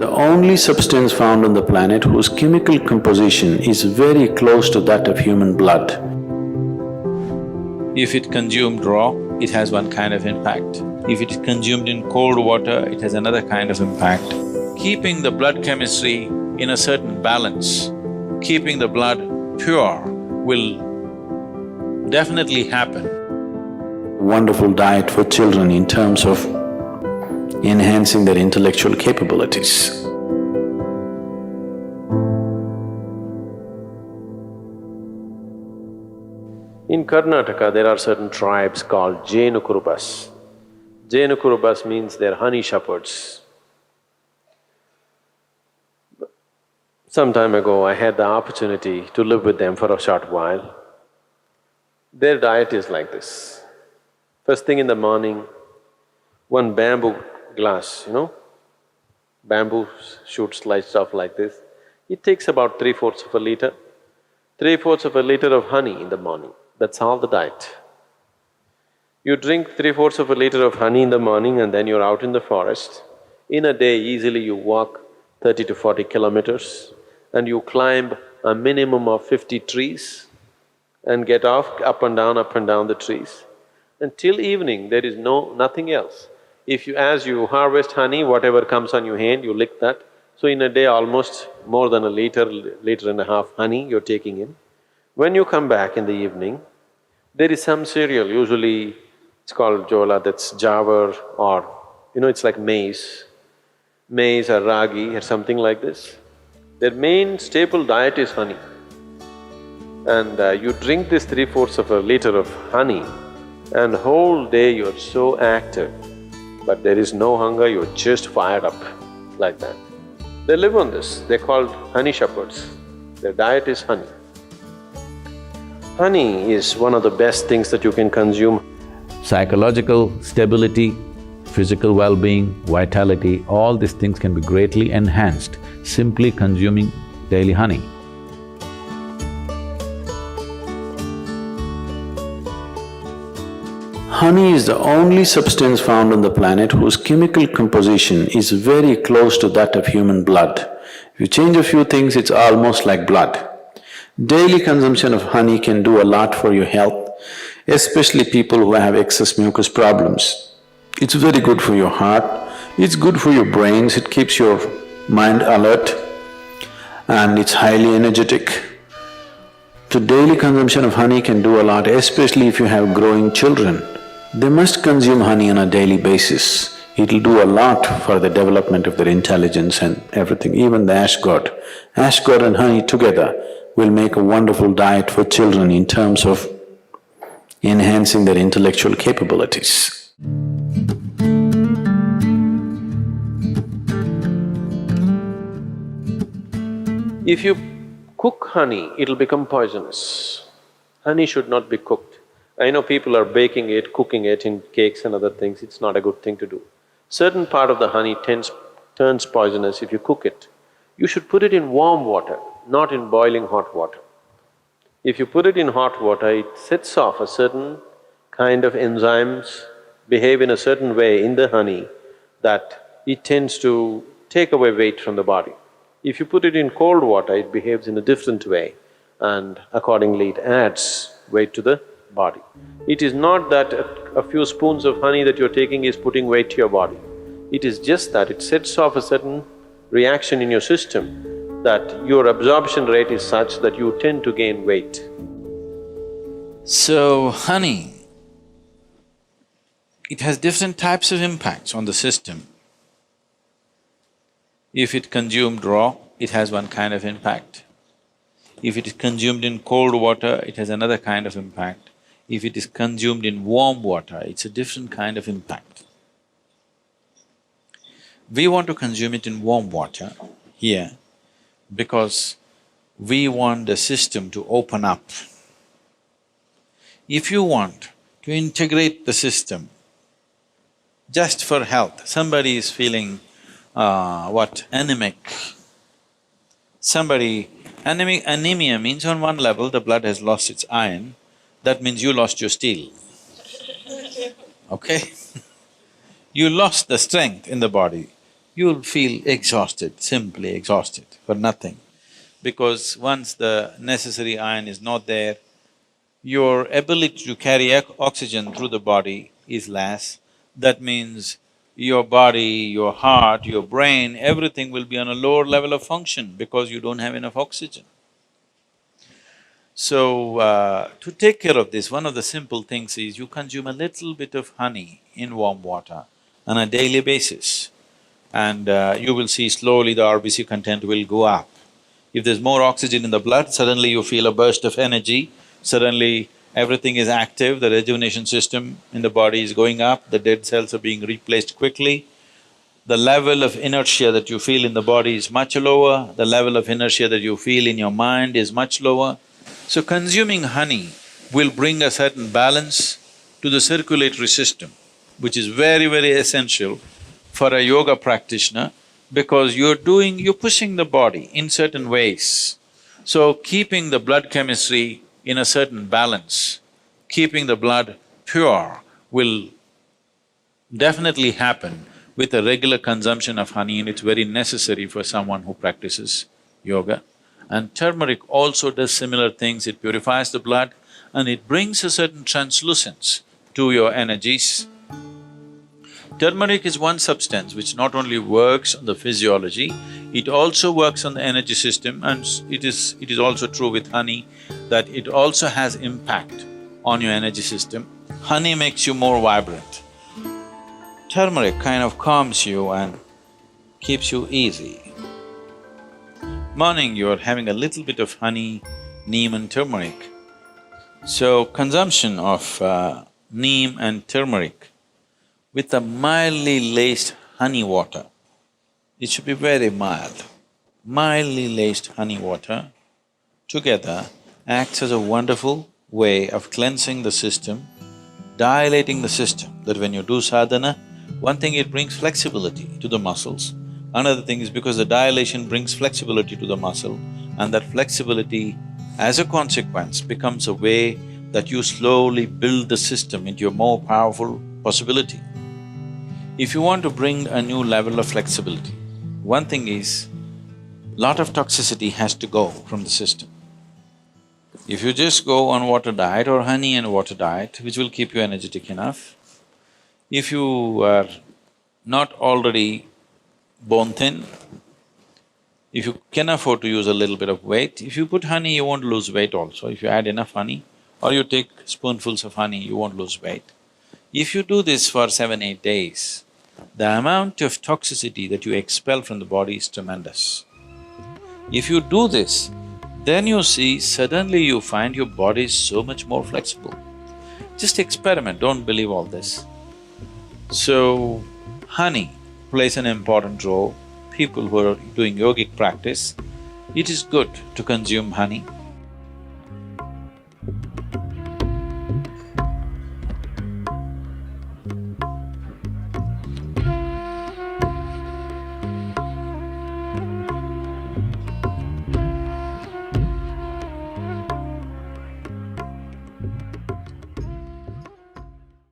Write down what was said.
The only substance found on the planet whose chemical composition is very close to that of human blood. If it consumed raw, it has one kind of impact. If it is consumed in cold water, it has another kind of impact. Keeping the blood chemistry in a certain balance, keeping the blood pure will definitely happen. Wonderful diet for children in terms of enhancing their intellectual capabilities. In Karnataka, there are certain tribes called Jenukurubas. Jenukurubas means they're honey shepherds. Some time ago, I had the opportunity to live with them for a short while. Their diet is like this. First thing in the morning, one bamboo glass, bamboo shoot sliced off like this. It takes about 3/4 of a liter. 3/4 of a liter of honey in the morning, that's all the diet. You drink 3/4 of a liter of honey in the morning and then you're out in the forest. In a day, easily you walk 30 to 40 kilometers and you climb a minimum of 50 trees and get off up and down the trees. Until evening, there is nothing else. As you harvest honey, whatever comes on your hand, you lick that. So in a day, almost more than a liter and a half honey you're taking in. When you come back in the evening, there is some cereal, usually it's called jola, that's jawar or it's like maize or ragi or something like this. Their main staple diet is honey. And you drink this 3/4 of a liter of honey and whole day you're so active, but there is no hunger, you're just fired up like that. They live on this, they're called honey shepherds. Their diet is honey. Honey is one of the best things that you can consume. Psychological stability, physical well-being, vitality, all these things can be greatly enhanced simply consuming daily honey. Honey is the only substance found on the planet whose chemical composition is very close to that of human blood. If you change a few things, it's almost like blood. Daily consumption of honey can do a lot for your health, especially people who have excess mucus problems. It's very good for your heart, it's good for your brains, it keeps your mind alert and it's highly energetic. So daily consumption of honey can do a lot, especially if you have growing children. They must consume honey on a daily basis. It'll do a lot for the development of their intelligence and everything, even the ash god. Ash god and honey together will make a wonderful diet for children in terms of enhancing their intellectual capabilities. If you cook honey, it'll become poisonous. Honey should not be cooked. I know people are baking it, cooking it in cakes and other things, it's not a good thing to do. Certain part of the honey turns poisonous if you cook it. You should put it in warm water, not in boiling hot water. If you put it in hot water, it sets off a certain kind of enzymes, behave in a certain way in the honey that it tends to take away weight from the body. If you put it in cold water, it behaves in a different way and accordingly it adds weight to the body. It is not that a few spoons of honey that you're taking is putting weight to your body. It is just that it sets off a certain reaction in your system that your absorption rate is such that you tend to gain weight. So, honey, it has different types of impacts on the system. If it consumed raw, it has one kind of impact. If it is consumed in cold water, it has another kind of impact. If it is consumed in warm water, it's a different kind of impact. We want to consume it in warm water here because we want the system to open up. If you want to integrate the system just for health, somebody is feeling anemic. Anemia means on one level the blood has lost its iron, that means you lost your steel, okay? You lost the strength in the body. you'll feel exhausted, simply exhausted for nothing. Because once the necessary iron is not there, your ability to carry oxygen through the body is less. That means your body, your heart, your brain, everything will be on a lower level of function because you don't have enough oxygen. So, to take care of this, one of the simple things is you consume a little bit of honey in warm water on a daily basis, and you will see slowly the RBC content will go up. If there's more oxygen in the blood, suddenly you feel a burst of energy, suddenly everything is active, the rejuvenation system in the body is going up, the dead cells are being replaced quickly. The level of inertia that you feel in the body is much lower, the level of inertia that you feel in your mind is much lower. So consuming honey will bring a certain balance to the circulatory system, which is very, very essential for a yoga practitioner because you're pushing the body in certain ways. So keeping the blood chemistry in a certain balance, keeping the blood pure will definitely happen with a regular consumption of honey, and it's very necessary for someone who practices yoga. And turmeric also does similar things, it purifies the blood and it brings a certain translucence to your energies. Turmeric is one substance which not only works on the physiology, it also works on the energy system, and it is also true with honey that it also has impact on your energy system. Honey makes you more vibrant. Turmeric kind of calms you and keeps you easy. Morning, you're having a little bit of honey, neem and turmeric. So, consumption of neem and turmeric with a mildly laced honey water, it should be very mild. Mildly laced honey water together acts as a wonderful way of cleansing the system, dilating the system, that when you do sadhana, one thing, it brings flexibility to the muscles. Another thing is because the dilation brings flexibility to the muscle, and that flexibility, as a consequence, becomes a way that you slowly build the system into a more powerful possibility. If you want to bring a new level of flexibility, one thing is, lot of toxicity has to go from the system. If you just go on water diet or honey and water diet, which will keep you energetic enough, if you are not already bone thin, if you can afford to use a little bit of weight, if you put honey, you won't lose weight also. If you add enough honey or you take spoonfuls of honey, you won't lose weight. If you do this for 7-8 days, the amount of toxicity that you expel from the body is tremendous. If you do this, then you see suddenly you find your body is so much more flexible. Just experiment, don't believe all this. So, honey plays an important role. People who are doing yogic practice, it is good to consume honey.